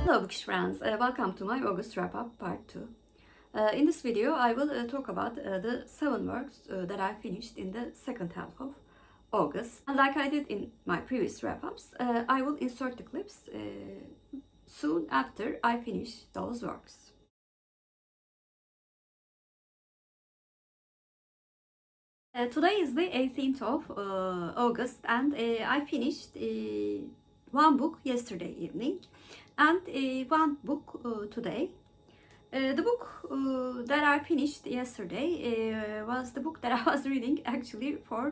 Hello Bookish friends, welcome to my August wrap-up part 2. In this video I will talk about the 7 works that I finished in the second half of August. And like I did in my previous wrap-ups, I will insert the clips soon after I finish those works. Today is the 18th of August and I finished one book yesterday evening and one book today. The book that I finished yesterday was the book that I was reading actually for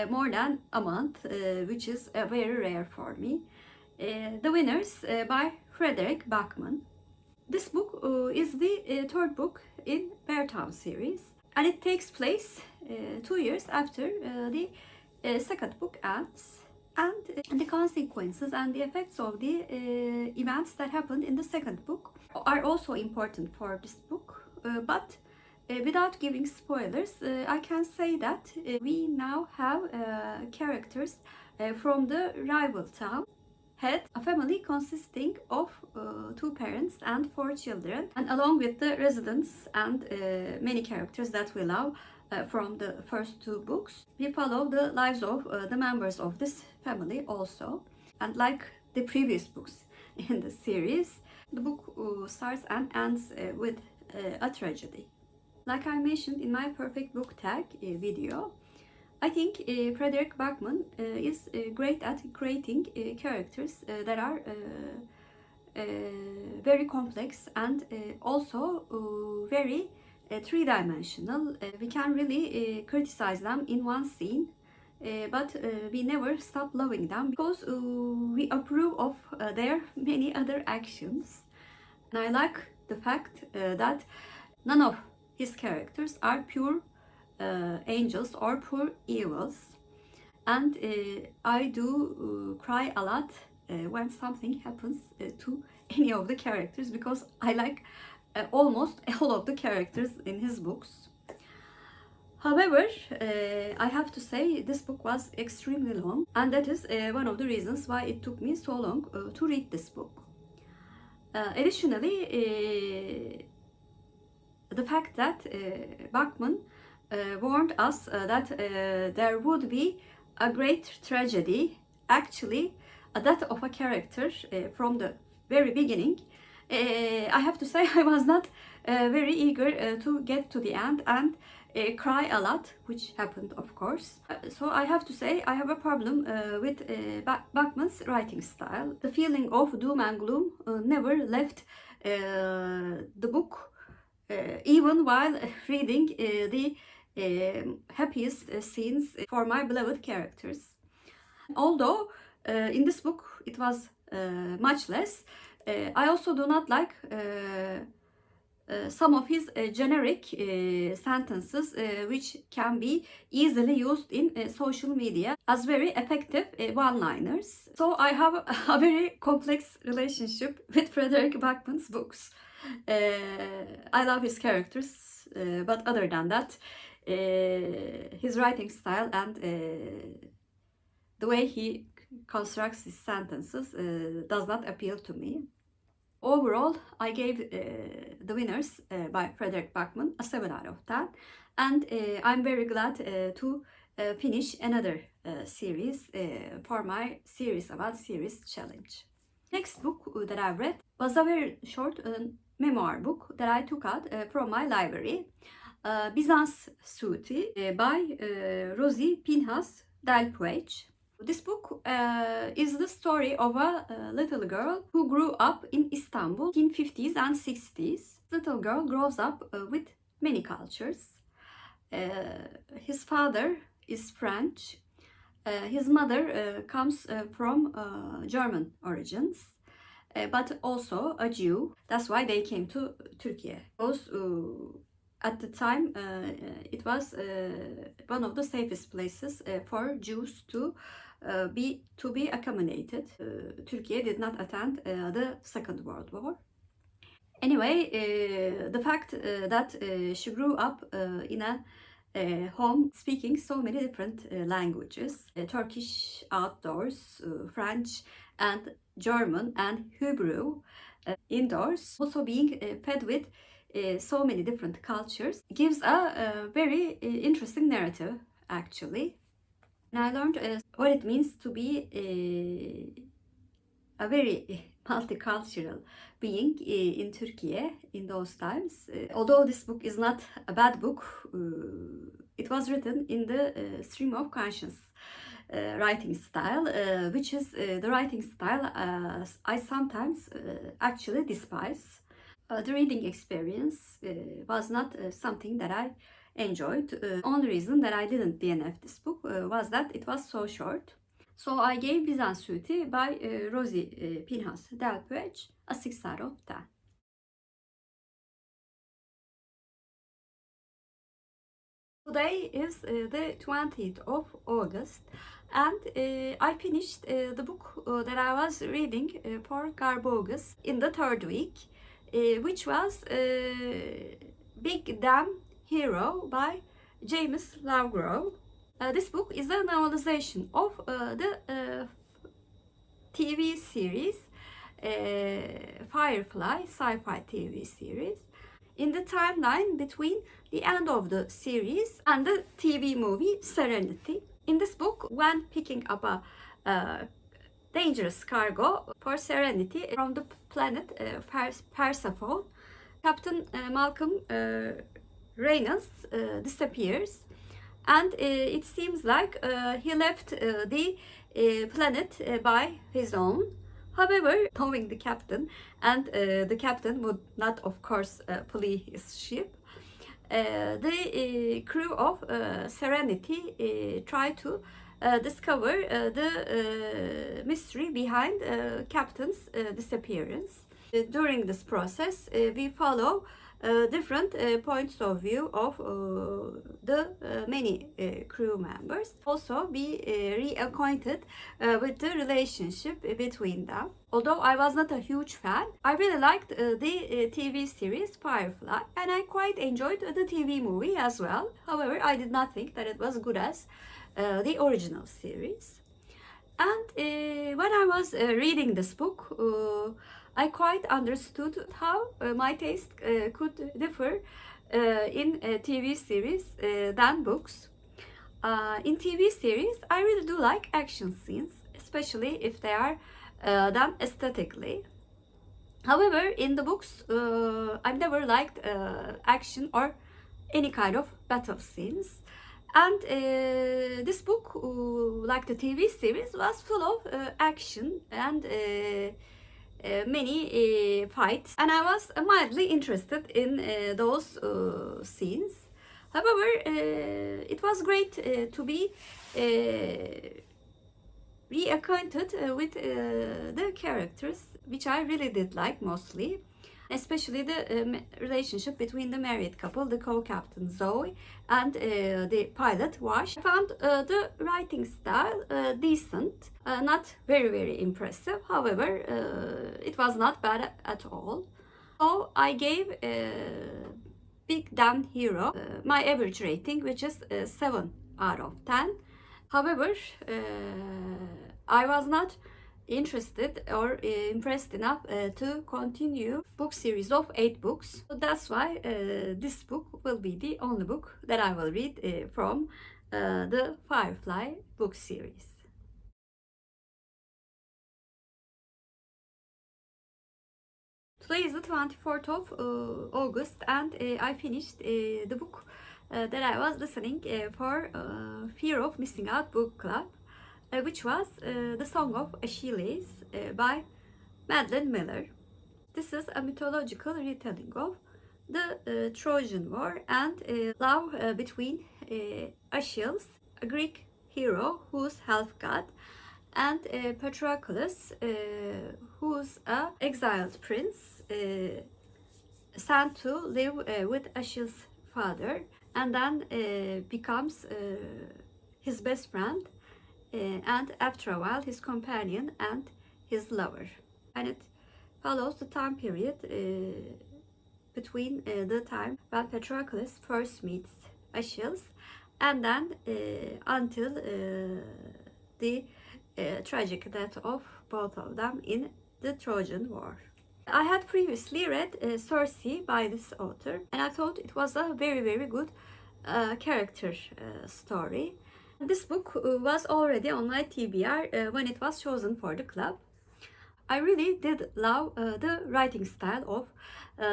more than a month, which is very rare for me. The Winners by Fredrik Backman. This book is the third book in Beartown series, and it takes place 2 years after the second book ends. And the consequences and the effects of the events that happened in the second book are also important for this book. But without giving spoilers, I can say that we now have characters from the rival town had a family consisting of 2 parents and 4 children, and along with the residents and many characters that we love from the first 2 books, we follow the lives of the members of this family also. And like the previous books in the series, the book starts and ends with a tragedy. Like I mentioned in my perfect book tag video, I think Fredrik Backman is great at creating characters that are very complex and also very three-dimensional. We can really criticize them in one scene, but we never stop loving them because we approve of their many other actions. And I like the fact that none of his characters are pure angels or pure evils, and I do cry a lot when something happens to any of the characters, because I like almost all of the characters in his books. However, I have to say this book was extremely long, and that is one of the reasons why it took me so long to read this book. Additionally, the fact that Backman warned us that there would be a great tragedy, actually that of a character from the very beginning. I have to say I was not very eager to get to the end and cry a lot, which happened of course. So I have to say I have a problem with Backman's writing style. The feeling of doom and gloom never left the book, even while reading the happiest scenes for my beloved characters. Although in this book it was much less, I also do not like some of his generic sentences which can be easily used in social media as very effective one-liners. So I have a very complex relationship with Fredrik Backman's books. I love his characters, but other than that, his writing style and the way he constructs his sentences does not appeal to me. Overall, I gave The Winners by Fredrik Backman a 7 out of 10, and I'm very glad to finish another series for my series about series challenge. Next book that I read was a very short memoir book that I took out from my library, Bizans Suiti by Rosie Pinhas-Delpuech. This book is the story of a little girl who grew up in Istanbul in 50s and 60s. Little girl grows up with many cultures. His father is French. His mother comes from German origins, but also a Jew. That's why they came to Turkey. Because at the time it was one of the safest places for Jews to be accommodated. Turkey did not attend the Second World War. Anyway, the fact that she grew up in a home speaking so many different languages, Turkish outdoors, French and German and Hebrew, indoors. Also being fed with so many different cultures gives a very interesting narrative actually. And I learned what it means to be a very multicultural being in Turkey in those times. Although this book is not a bad book, it was written in the stream of conscience writing style, which is the writing style I sometimes actually despise. The reading experience was not something that I enjoyed. Only reason that I didn't DNF this book was that it was so short. So I gave Bizans Suiti by Rosie Pinhas-Delpuech a 6 out of 10. Today is the 20th of August and I finished the book that I was reading for Garbaugust in the third week, which was Big Damn Hero by James Lovegrove. This book is a novelization of the TV series Firefly, sci-fi TV series. In the timeline between the end of the series and the TV movie Serenity. In this book, when picking up a dangerous cargo for Serenity from the planet Persephone, Captain Malcolm Reynolds disappears, and it seems like he left the planet by his own. However, knowing the captain, and the captain would not, of course, flee his ship, the crew of Serenity try to discover the mystery behind captain's disappearance. During this process, we follow different points of view of the many crew members. Also be reacquainted with the relationship between them. Although I was not a huge fan, I really liked the TV series Firefly, and I quite enjoyed the TV movie as well. However, I did not think that it was good as the original series. And when I was reading this book, I quite understood how my taste could differ in TV series than books. In TV series, I really do like action scenes, especially if they are done aesthetically. However, in the books, I've never liked action or any kind of battle scenes. And this book, like the TV series, was full of action and many fights, and I was mildly interested in those scenes. However, it was great to be reacquainted with the characters, which I really did like mostly, especially the relationship between the married couple, the co-captain Zoe and the pilot Wash. I found the writing style decent, not very impressive. However, it was not bad at all. So I gave Big Damn Hero my average rating, which is 7 out of 10. However, I was not interested or impressed enough to continue book series of 8 books. So that's why this book will be the only book that I will read from the Firefly book series. Today is the 24th of August and I finished the book that I was listening for Fear of Missing Out Book Club, which was The Song of Achilles by Madeline Miller. This is a mythological retelling of the Trojan War and love between Achilles, a Greek hero who's half god, and Patroclus, who's an exiled prince sent to live with Achilles' father, and then becomes his best friend, and after a while his companion and his lover. And it follows the time period between the time when Patroclus first meets Achilles and then until the tragic death of both of them in the Trojan War. I had previously read Suiti by this author, and I thought it was a very, very good character story. This book was already on my TBR when it was chosen for the club. I really did love the writing style of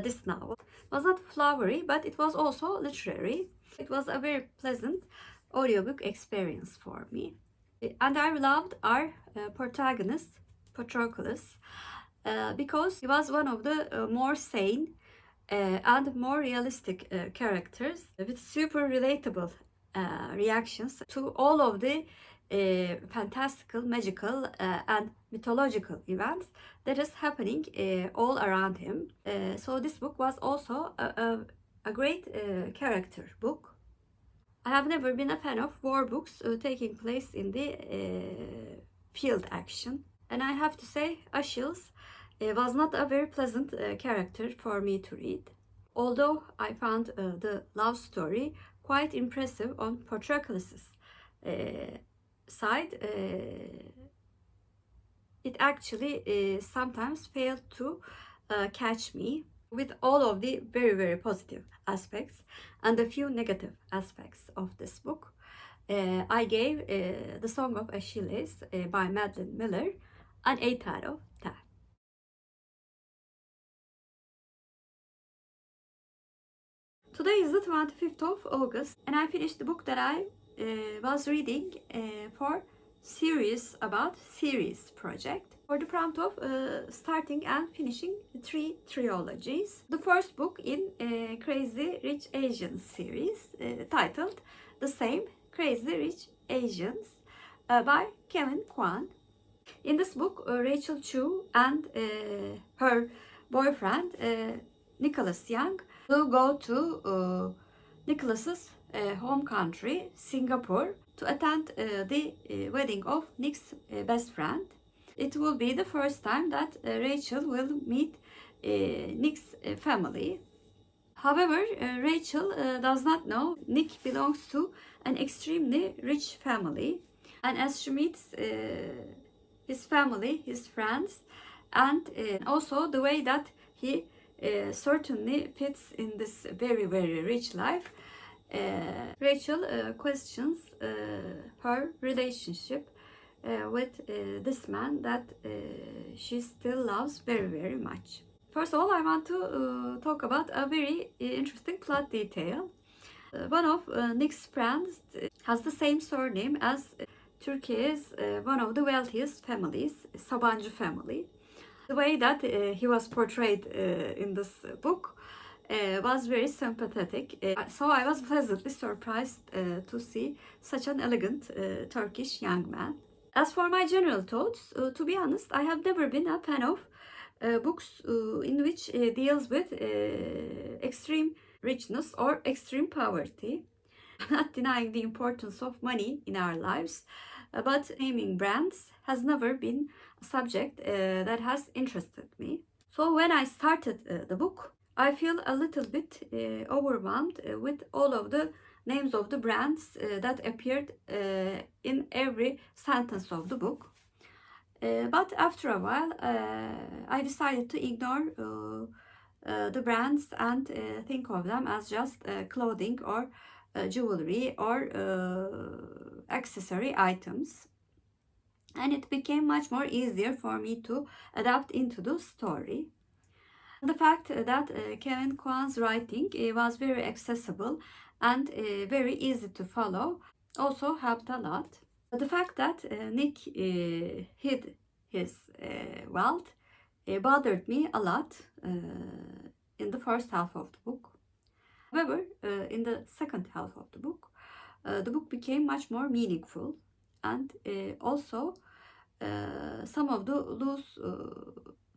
this novel. It was not flowery, but it was also literary. It was a very pleasant audiobook experience for me. And I loved our protagonist, Patroclus, because he was one of the more sane and more realistic characters with super relatable reactions to all of the fantastical, magical, and mythological events that is happening all around him. So this book was also a great character book. I have never been a fan of war books taking place in the field action. And I have to say, Achilles was not a very pleasant character for me to read. Although I found the love story quite impressive on Patroclus's side, it actually sometimes failed to catch me. With all of the very, very positive aspects and a few negative aspects of this book, I gave The Song of Achilles by Madeline Miller an 8 out of 10. Today is the 25th of August, and I finished the book that I was reading for Series About Series project, for the prompt of starting and finishing 3 trilogies. The first book in Crazy Rich Asians series, titled the same, Crazy Rich Asians, by Kwan. In this book, Rachel Chu and her boyfriend Nicholas Young will go to Nicholas's home country, Singapore, to attend the wedding of Nick's best friend. It will be the first time that Rachel will meet Nick's family. However, Rachel does not know Nick belongs to an extremely rich family, and as she meets his family, his friends, and also the way that he certainly fits in this very, very rich life, Rachel questions her relationship with this man that she still loves very, very much. First of all, I want to talk about a very interesting plot detail. One of Nick's friends has the same surname as Turkey's one of the wealthiest families, Sabancı family. The way that he was portrayed in this book was very sympathetic. So I was pleasantly surprised to see such an elegant Turkish young man. As for my general thoughts, to be honest, I have never been a fan of books in which deals with extreme richness or extreme poverty. I'm not denying the importance of money in our lives, but naming brands has never been a subject that has interested me. So when I started the book, I feel a little bit overwhelmed with all of the names of the brands that appeared in every sentence of the book. But after a while, I decided to ignore the brands and think of them as just clothing or jewelry or accessory items. And it became much more easier for me to adapt into the story. The fact that Kevin Kwan's writing was very accessible and very easy to follow also helped a lot. The fact that Nick hid his wealth bothered me a lot in the first half of the book. However, in the second half of the book became much more meaningful, and also some of the loose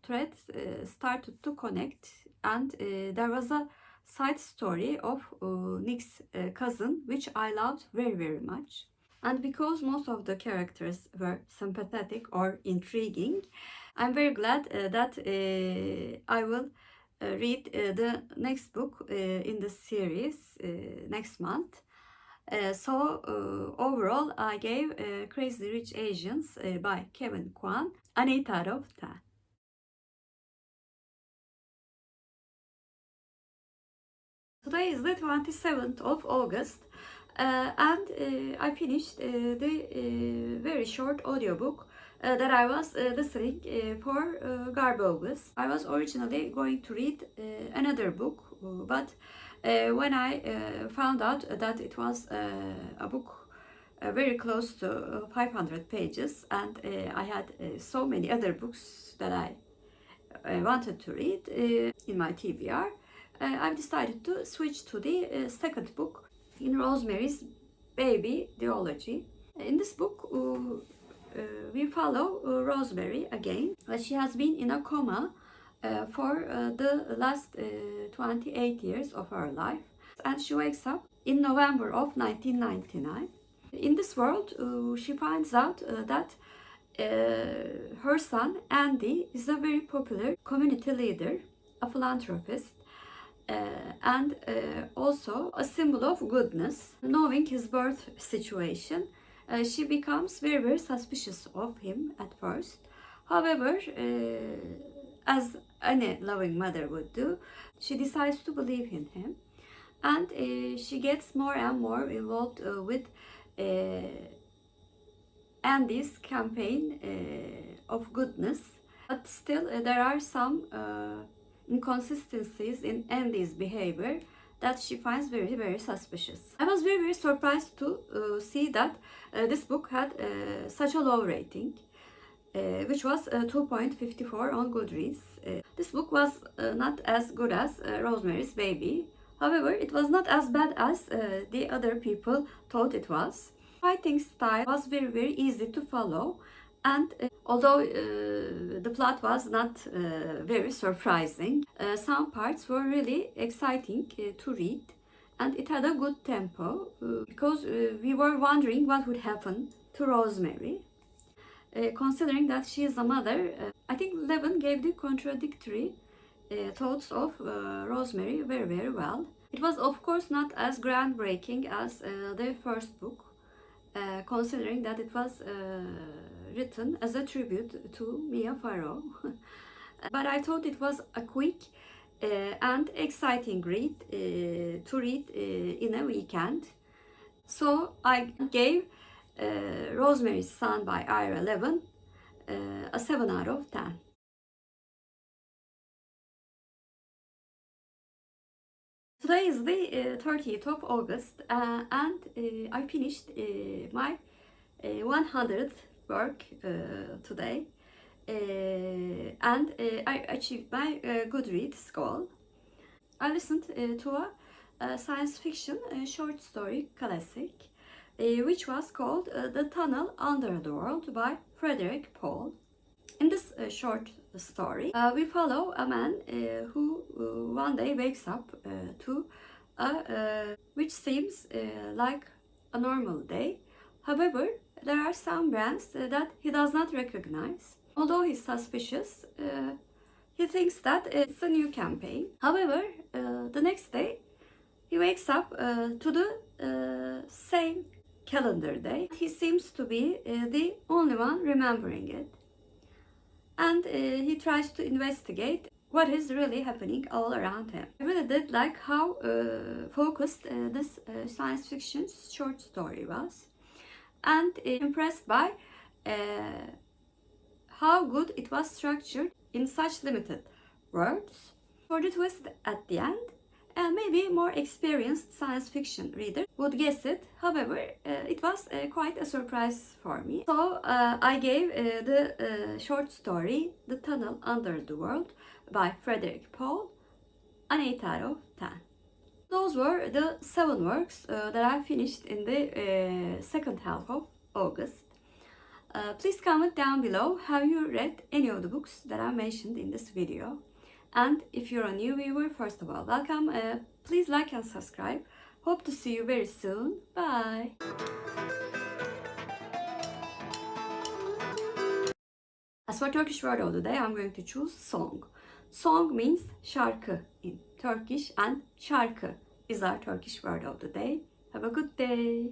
threads started to connect, and there was a side story of Nick's cousin, which I loved very, very much. And because most of the characters were sympathetic or intriguing, I'm very glad that I will read the next book in the series next month. So overall, I gave Crazy Rich Asians by Kwan an 8 out of 10. Today is the 27th of August and I finished the very short audiobook that I was listening for Garbaugust. I was originally going to read another book, but when I found out that it was a book very close to 500 pages and I had so many other books that I wanted to read in my TBR, I've decided to switch to the second book in Rosemary's Baby Theology. In this book, we follow Rosemary again. She has been in a coma for the last 28 years of her life, and she wakes up in November of 1999. In this world, she finds out that her son Andy is a very popular community leader, a philanthropist, and also a symbol of goodness. Knowing his birth situation, she becomes very suspicious of him at first. However, as any loving mother would do, she decides to believe in him, and she gets more and more involved with Andy's campaign of goodness. But still, there are some inconsistencies in Andy's behavior that she finds very suspicious. I was very surprised to see that this book had such a low rating, which was 2.54 on Goodreads. This book was not as good as Rosemary's Baby. However, it was not as bad as the other people thought it was. Writing style was very easy to follow, and although the plot was not very surprising, some parts were really exciting to read, and it had a good tempo because we were wondering what would happen to Rosemary. Considering that she is a mother, I think Levin gave the contradictory thoughts of Rosemary very well. It was of course not as groundbreaking as the first book, considering that it was written as a tribute to Mia Farrow. But I thought it was a quick and exciting read to read in a weekend. So I gave Rosemary's Son by Ira Levin a 7 out of 10. Today is the 30th of August and I finished my 100th work today and I achieved my Goodreads goal. I listened to a science fiction short story classic which was called The Tunnel Under the World by Frederik Pohl. In this short story, we follow a man who one day wakes up to which seems like a normal day. However, there are some brands that he does not recognize. Although he's suspicious, he thinks that it's a new campaign. However, the next day, he wakes up to the same calendar day. He seems to be the only one remembering it. And he tries to investigate what is really happening all around him. I really did like how focused this science fiction short story was, and impressed by how good it was structured in such limited words. For the twist at the end, maybe more experienced science fiction reader would guess it. However, it was quite a surprise for me. So I gave the short story The Tunnel Under the World by Frederik Pohl an 8 out of 10. Those were the 7 works that I finished in the second half of August. Please comment down below, have you read any of the books that I mentioned in this video? And if you're a new viewer, first of all, welcome. Please like and subscribe. Hope to see you very soon. Bye. As for Turkish word of the day, I'm going to choose song. Song means şarkı in Turkish, and şarkı is our Turkish word of the day. Have a good day.